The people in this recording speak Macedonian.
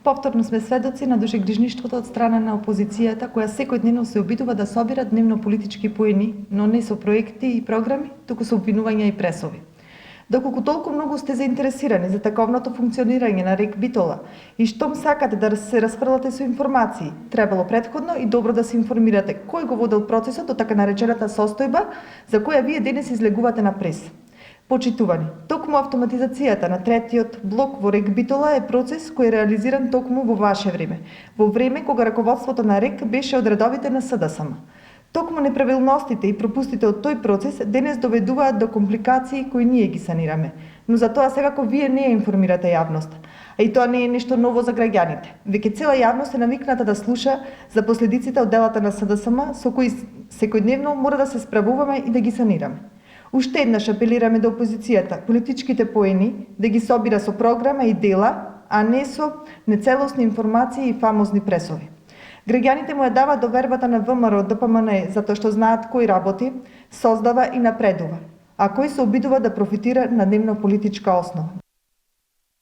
Повторно сме сведоци на душегрижништвото од страна на опозицијата, која секојдневно се обидува да собира дневно-политички поени, но не со проекти и програми, туку со обвинувања и пресови. Доколку толку многу сте заинтересирани за таковното функционирање на РЕК Битола и штом сакате да се расфрлате со информации, требало претходно и добро да се информирате кој го водел процесот до така наречената состојба за која вие денес излегувате на прес. Почитувани, токму автоматизацијата на третиот блок во РЕК Битола е процес кој е реализиран токму во ваше време, во време кога раководството на РЕК беше од редовите на СДСМ. Токму неправилностите и пропустите од тој процес денес доведуваат до компликации кои ние ги санираме, но за тоа секако вие не ја информирате јавноста. А и тоа не е нешто ново за граѓаните. Веќе цела јавност е навикната да слуша за последиците од делата на СДСМ со кои секојдневно мора да се справуваме и да ги санираме. Уште еднаш апелираме до опозицијата, политичките поени да ги собира со програма и дела, а не со нецелосни информации и фамозни пресови. Граѓаните му ја даваат довербата на ВМРО ДПМН затоа што знаат кој работи, создава и напредува, а кој се обидува да профитира на дневно политичка основа.